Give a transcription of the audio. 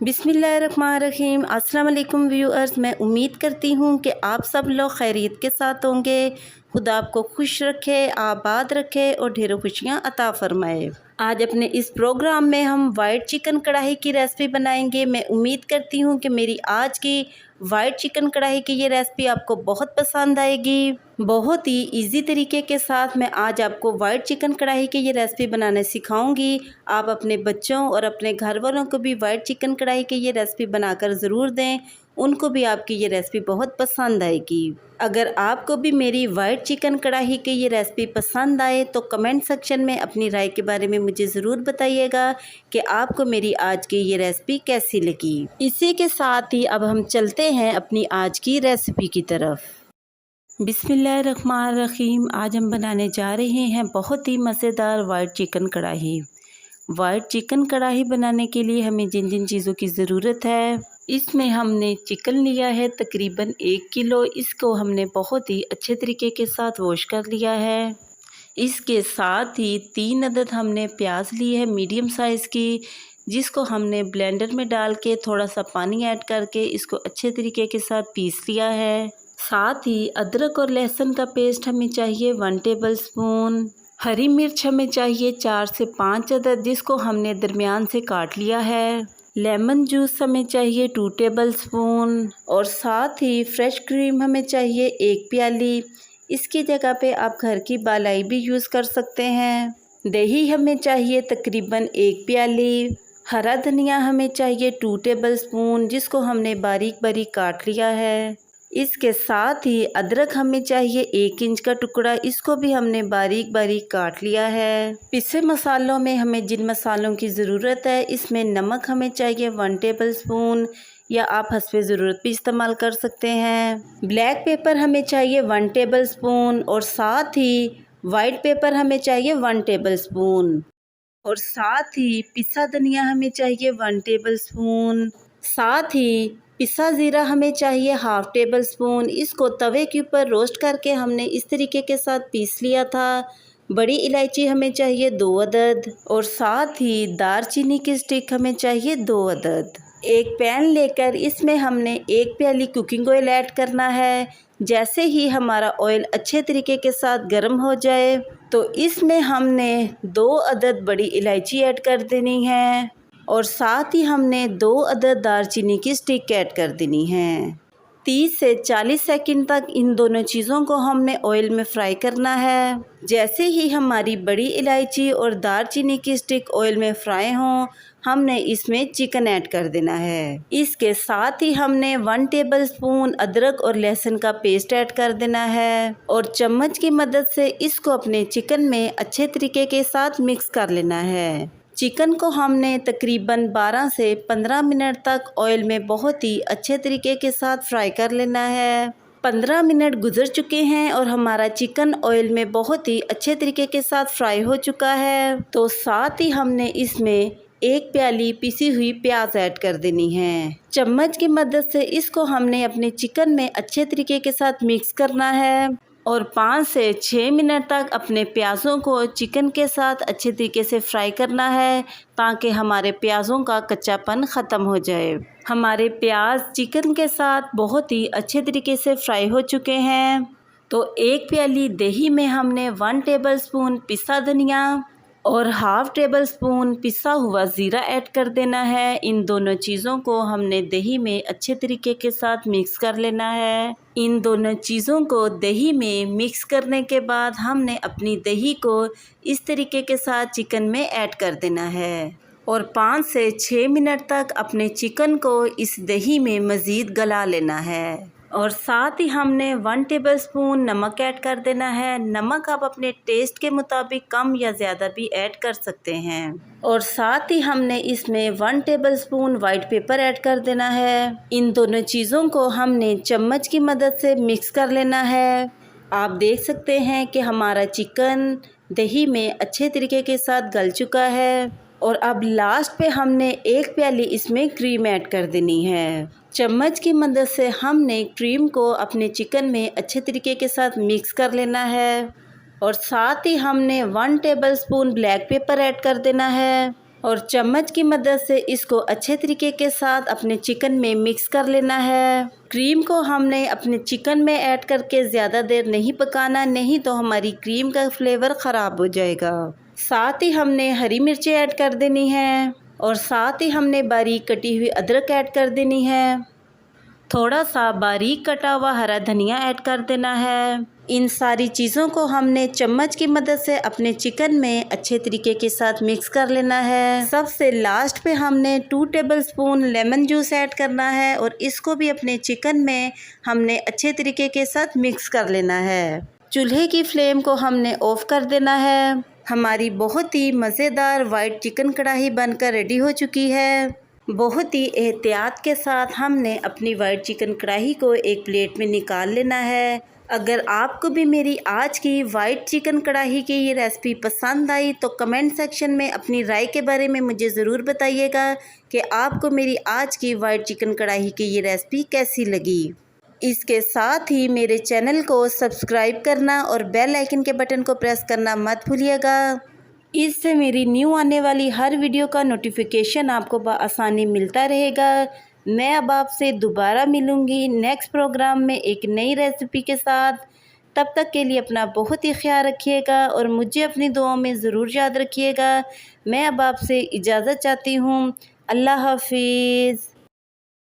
बिस्मिल्लाहिर्रहमानिर्रहीम। अस्सलाम वालेकुम व्यूअर्स, मैं उम्मीद करती हूँ कि आप सब लोग खैरियत के साथ होंगे। खुदा आपको खुश रखे, आबाद रखे और ढेरों खुशियाँ अता फ़रमाए। आज अपने इस प्रोग्राम में हम वाइट चिकन कढ़ाई की रेसिपी बनाएंगे। मैं उम्मीद करती हूँ कि मेरी आज की वाइट चिकन कढ़ाई की ये रेसिपी आपको बहुत पसंद आएगी। बहुत ही इजी तरीके के साथ मैं आज आपको वाइट चिकन कढ़ाई की ये रेसिपी बनाना सिखाऊंगी। आप अपने बच्चों और अपने घर वालों को भी वाइट चिकन कढ़ाई की ये रेसिपी बनाकर ज़रूर दें, उनको भी आपकी ये रेसिपी बहुत पसंद आएगी। अगर आपको भी मेरी वाइट चिकन कढ़ाई की ये रेसिपी पसंद आए तो कमेंट सेक्शन में अपनी राय के बारे में मुझे ज़रूर बताइएगा कि आपको मेरी आज की ये रेसिपी कैसी लगी। इसी के साथ ही अब हम चलते हैं अपनी आज की रेसिपी की तरफ। बिस्मिल्लाहिर्रहमानिर्रहीम। आज हम बनाने जा रहे हैं बहुत ही मज़ेदार वाइट चिकन कढ़ाई। वाइट चिकन कढ़ाई बनाने के लिए हमें जिन जिन चीज़ों की ज़रूरत है, इसमें हमने चिकन लिया है तकरीबन 1 किलो। इसको हमने बहुत ही अच्छे तरीके के साथ वॉश कर लिया है। इसके साथ ही 3 अदद हमने प्याज ली है मीडियम साइज़ की, जिसको हमने ब्लेंडर में डाल के थोड़ा सा पानी ऐड करके इसको अच्छे तरीके के साथ पीस लिया है। साथ ही अदरक और लहसुन का पेस्ट हमें चाहिए 1 टेबल स्पून। हरी मिर्च हमें चाहिए 4 से 5 अदद, जिसको हमने दरमियान से काट लिया है। लेमन जूस हमें चाहिए 2 टेबल स्पून और साथ ही फ्रेश क्रीम हमें चाहिए 1 प्याली। इसकी जगह पे आप घर की मलाई भी यूज़ कर सकते हैं। दही हमें चाहिए तकरीबन 1 प्याली। हरा धनिया हमें चाहिए 2 टेबल स्पून, जिसको हमने बारीक बारीक काट लिया है। इसके साथ ही अदरक हमें चाहिए 1 इंच का टुकड़ा, इसको भी हमने बारीक बारीक काट लिया है। पिसे मसालों में हमें जिन मसालों की ज़रूरत है, इसमें नमक हमें चाहिए 1 टेबल स्पून या आप हस्बे ज़रूरत भी इस्तेमाल कर सकते हैं। ब्लैक पेपर हमें चाहिए 1 टेबल स्पून और साथ ही वाइट पेपर हमें चाहिए 1 टेबल स्पून और साथ ही पिसा धनिया हमें चाहिए 1 टेबल स्पून। साथ ही पिसा ज़ीरा हमें चाहिए हाफ़ टेबल स्पून। इसको तवे के ऊपर रोस्ट करके हमने इस तरीके के साथ पीस लिया था। बड़ी इलायची हमें चाहिए 2 अदद और साथ ही दारचीनी की स्टिक हमें चाहिए 2 अदद। एक पैन लेकर इसमें हमने 1 प्याली कुकिंग ऑयल ऐड करना है। जैसे ही हमारा ऑयल अच्छे तरीके के साथ गर्म हो जाए तो इसमें हमने 2 अदद बड़ी इलायची ऐड कर देनी है और साथ ही हमने 2 अदद दालचीनी की स्टिक ऐड कर देनी है। 30 से 40 सेकंड तक इन दोनों चीज़ों को हमने ऑयल में फ्राई करना है। जैसे ही हमारी बड़ी इलायची और दालचीनी की स्टिक ऑयल में फ्राई हों, हमने इसमें चिकन ऐड कर देना है। इसके साथ ही हमने 1 टेबल स्पून अदरक और लहसुन का पेस्ट ऐड कर देना है और चम्मच की मदद से इसको अपने चिकन में अच्छे तरीके के साथ मिक्स कर लेना है। चिकन को हमने तकरीबन 12 से 15 मिनट तक ऑयल में बहुत ही अच्छे तरीके के साथ फ्राई कर लेना है। 15 मिनट गुजर चुके हैं और हमारा चिकन ऑयल में बहुत ही अच्छे तरीके के साथ फ्राई हो चुका है। तो साथ ही हमने इसमें 1 प्याली पिसी हुई प्याज ऐड कर देनी है। चम्मच की मदद से इसको हमने अपने चिकन में अच्छे तरीके के साथ मिक्स करना है और 5 से 6 मिनट तक अपने प्याज़ों को चिकन के साथ अच्छे तरीके से फ्राई करना है ताकि हमारे प्याज़ों का कच्चापन ख़त्म हो जाए। हमारे प्याज चिकन के साथ बहुत ही अच्छे तरीके से फ्राई हो चुके हैं। तो 1 प्याली दही में हमने 1 टेबल स्पून पिसा धनिया और हाफ़ टेबल स्पून पिसा हुआ ज़ीरा ऐड कर देना है। इन दोनों चीज़ों को हमने दही में अच्छे तरीके के साथ मिक्स कर लेना है। इन दोनों चीज़ों को दही में मिक्स करने के बाद हमने अपनी दही को इस तरीके के साथ चिकन में ऐड कर देना है और 5 से 6 मिनट तक अपने चिकन को इस दही में मज़ीद गला लेना है और साथ ही हमने 1 टेबल स्पून नमक ऐड कर देना है। नमक आप अपने टेस्ट के मुताबिक कम या ज़्यादा भी ऐड कर सकते हैं और साथ ही हमने इसमें 1 table spoon white paper add कर देना है। इन दोनों चीज़ों को हमने चम्मच की मदद से मिक्स कर लेना है। आप देख सकते हैं कि हमारा चिकन दही में अच्छे तरीके के साथ गल चुका है और अब लास्ट पे हमने 1 प्याली इसमें क्रीम ऐड कर देनी है। चम्मच की मदद से हमने क्रीम को अपने चिकन में अच्छे तरीके के साथ मिक्स कर लेना है और साथ ही हमने 1 table spoon black pepper add कर देना है और चम्मच की मदद से इसको अच्छे तरीके के साथ अपने चिकन में मिक्स कर लेना है। क्रीम को हमने अपने चिकन में ऐड करके ज़्यादा देर नहीं पकाना, नहीं तो हमारी क्रीम का फ्लेवर ख़राब हो जाएगा। साथ ही हमने हरी मिर्चें ऐड कर देनी है और साथ ही हमने बारीक कटी हुई अदरक ऐड कर देनी है। थोड़ा सा बारीक कटा हुआ हरा धनिया ऐड कर देना है। इन सारी चीज़ों को हमने चम्मच की मदद से अपने चिकन में अच्छे तरीके के साथ मिक्स कर लेना है। सबसे लास्ट पे हमने 2 टेबलस्पून लेमन जूस ऐड करना है और इसको भी अपने चिकन में हमने अच्छे तरीके के साथ मिक्स कर लेना है। चूल्हे की फ्लेम को हमने ऑफ कर देना है। हमारी बहुत ही मज़ेदार वाइट चिकन कढ़ाई बनकर रेडी हो चुकी है। बहुत ही एहतियात के साथ हमने अपनी वाइट चिकन कढ़ाई को एक प्लेट में निकाल लेना है। अगर आपको भी मेरी आज की वाइट चिकन कढ़ाई की ये रेसिपी पसंद आई तो कमेंट सेक्शन में अपनी राय के बारे में मुझे ज़रूर बताइएगा कि आपको मेरी आज की वाइट चिकन कढ़ाई की ये रेसिपी कैसी लगी। इसके साथ ही मेरे चैनल को सब्सक्राइब करना और बेल आइकन के बटन को प्रेस करना मत भूलिएगा। इससे मेरी न्यू आने वाली हर वीडियो का नोटिफिकेशन आपको आसानी मिलता रहेगा। मैं अब आपसे दोबारा मिलूँगी नेक्स्ट प्रोग्राम में एक नई रेसिपी के साथ। तब तक के लिए अपना बहुत ही ख्याल रखिएगा और मुझे अपनी दुआओं में ज़रूर याद रखिएगा। मैं अब आपसे इजाज़त चाहती हूँ। अल्लाह हाफिज़।